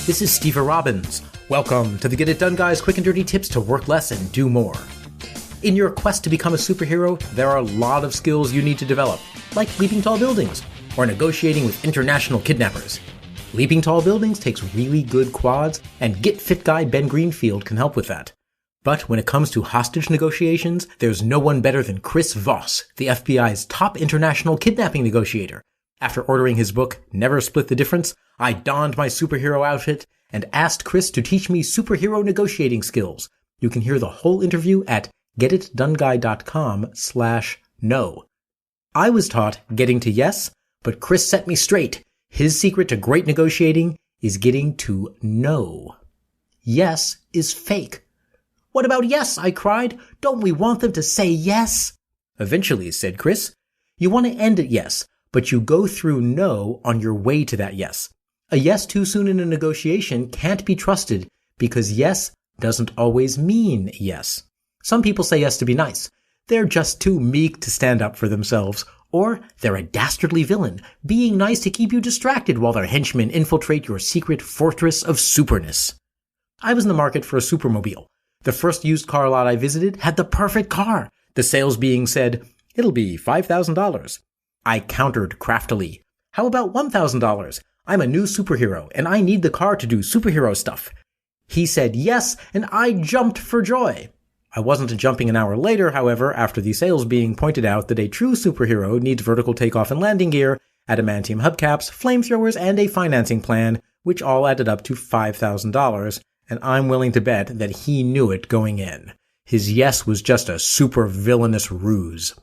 This is Steve Robbins. Welcome to the Get It Done Guys quick and dirty tips to work less and do more. In your quest to become a superhero, there are a lot of skills you need to develop, like leaping tall buildings or negotiating with international kidnappers. Leaping tall buildings takes really good quads, and Get Fit guy Ben Greenfield can help with that. But when it comes to hostage negotiations, there's no one better than Chris Voss, the FBI's top international kidnapping negotiator. After ordering his book, Never Split the Difference, I donned my superhero outfit and asked Chris to teach me superhero negotiating skills. You can hear the whole interview at getitdoneguy.com/no. I was taught getting to yes, but Chris set me straight. His secret to great negotiating is getting to no. Yes is fake. What about yes? I cried. Don't we want them to say yes? Eventually, said Chris. You want to end at yes, but you go through no on your way to that yes. A yes too soon in a negotiation can't be trusted because yes doesn't always mean yes. Some people say yes to be nice. They're just too meek to stand up for themselves. Or they're a dastardly villain, being nice to keep you distracted while their henchmen infiltrate your secret fortress of superness. I was in the market for a supermobile. The first used car lot I visited had the perfect car. The sales being said, "It'll be $5,000. I countered craftily. How about $1,000? I'm a new superhero, and I need the car to do superhero stuff. He said yes, and I jumped for joy. I wasn't jumping an hour later, however, after the sales being pointed out that a true superhero needs vertical takeoff and landing gear, adamantium hubcaps, flamethrowers, and a financing plan, which all added up to $5,000, and I'm willing to bet that he knew it going in. His yes was just a super villainous ruse.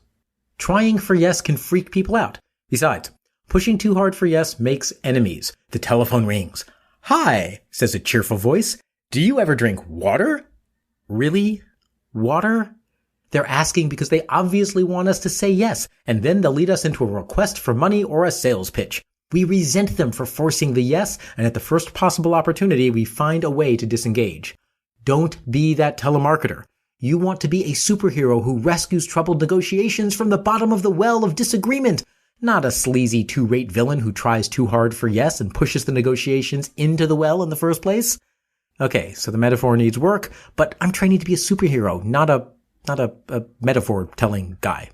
Trying for yes can freak people out. Besides, pushing too hard for yes makes enemies. The telephone rings. "Hi," says a cheerful voice. "Do you ever drink water?" Really? Water? They're asking because they obviously want us to say yes, and then they'll lead us into a request for money or a sales pitch. We resent them for forcing the yes, and at the first possible opportunity, we find a way to disengage. Don't be that telemarketer. You want to be a superhero who rescues troubled negotiations from the bottom of the well of disagreement, not a sleazy two-rate villain who tries too hard for yes and pushes the negotiations into the well in the first place. Okay, so the metaphor needs work, but I'm training to be a superhero, not a metaphor-telling guy.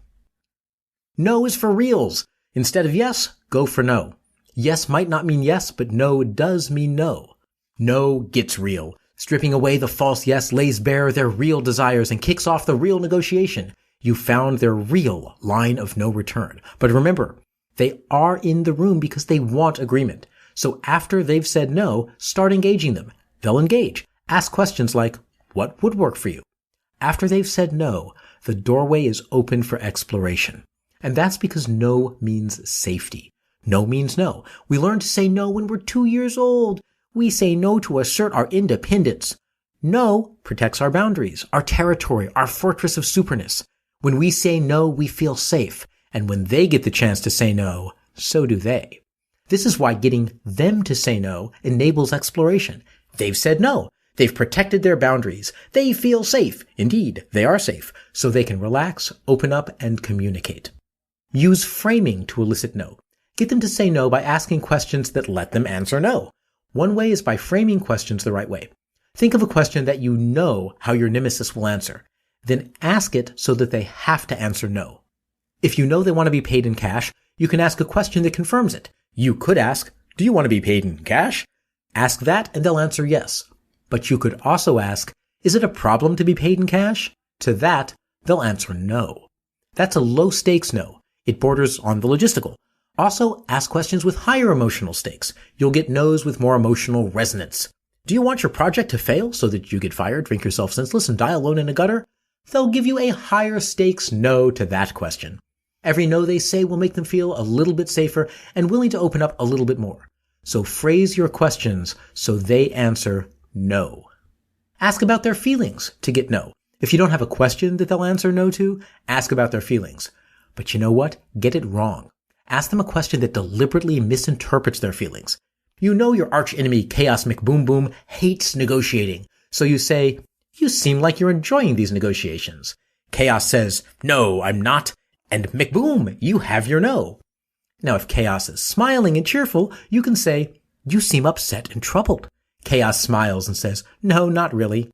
No is for reals. Instead of yes, go for no. Yes might not mean yes, but no does mean no. No gets real. Stripping away the false yes lays bare their real desires and kicks off the real negotiation. You found their real line of no return. But remember, they are in the room because they want agreement. So after they've said no, start engaging them. They'll engage. Ask questions like, what would work for you? After they've said no, the doorway is open for exploration. And that's because no means safety. No means no. We learn to say no when we're 2 years old. We say no to assert our independence. No protects our boundaries, our territory, our fortress of superness. When we say no, we feel safe. And when they get the chance to say no, so do they. This is why getting them to say no enables exploration. They've said no. They've protected their boundaries. They feel safe. Indeed, they are safe. So they can relax, open up, and communicate. Use framing to elicit no. Get them to say no by asking questions that let them answer no. One way is by framing questions the right way. Think of a question that you know how your nemesis will answer. Then ask it so that they have to answer no. If you know they want to be paid in cash, you can ask a question that confirms it. You could ask, "Do you want to be paid in cash?" Ask that and they'll answer yes. But you could also ask, "Is it a problem to be paid in cash?" To that, they'll answer no. That's a low stakes no. It borders on the logistical. Also, ask questions with higher emotional stakes. You'll get no's with more emotional resonance. Do you want your project to fail so that you get fired, drink yourself senseless, and die alone in a gutter? They'll give you a higher stakes no to that question. Every no they say will make them feel a little bit safer and willing to open up a little bit more. So phrase your questions so they answer no. Ask about their feelings to get no. If you don't have a question that they'll answer no to, ask about their feelings. But you know what? Get it wrong. Ask them a question that deliberately misinterprets their feelings. You know your archenemy Chaos McBoom Boom hates negotiating. So you say, "You seem like you're enjoying these negotiations." Chaos says, "No, I'm not." And McBoom, you have your no. Now if Chaos is smiling and cheerful, you can say, "You seem upset and troubled." Chaos smiles and says, no, not really.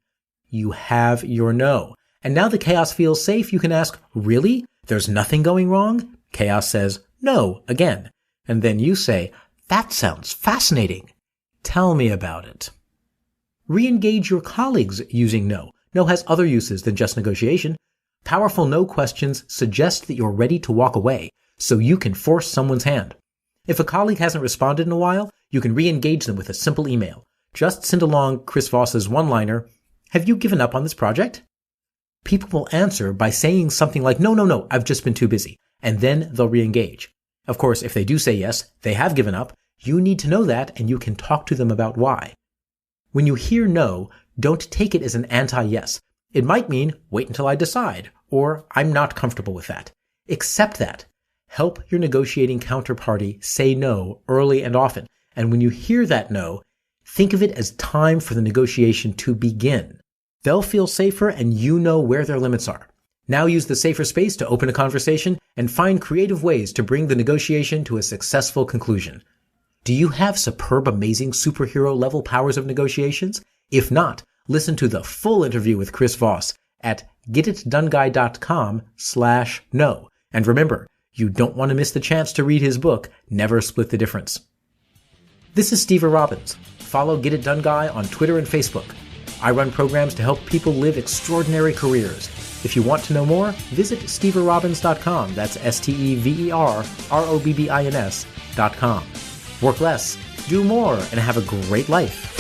You have your no. And now that Chaos feels safe, you can ask, really? There's nothing going wrong? Chaos says, no, again. And then you say, that sounds fascinating. Tell me about it. Re-engage your colleagues using no. No has other uses than just negotiation. Powerful no questions suggest that you're ready to walk away, so you can force someone's hand. If a colleague hasn't responded in a while, you can re-engage them with a simple email. Just send along Chris Voss's one-liner, have you given up on this project? People will answer by saying something like, no, I've just been too busy. And then they'll re-engage. Of course, if they do say yes, they have given up. You need to know that, and you can talk to them about why. When you hear no, don't take it as an anti-yes. It might mean, wait until I decide, or I'm not comfortable with that. Accept that. Help your negotiating counterparty say no early and often. And when you hear that no, think of it as time for the negotiation to begin. They'll feel safer and you know where their limits are. Now use the safer space to open a conversation and find creative ways to bring the negotiation to a successful conclusion. Do you have superb, amazing superhero level powers of negotiations? If not, listen to the full interview with Chris Voss at getitdoneguy.com/no. And remember, you don't want to miss the chance to read his book, Never Split the Difference. This is Steve Robbins. Follow Get It Done Guy on Twitter and Facebook. I run programs to help people live extraordinary careers. If you want to know more, visit steverobbins.com. That's SteverRobbins.com. Work less, do more, and have a great life.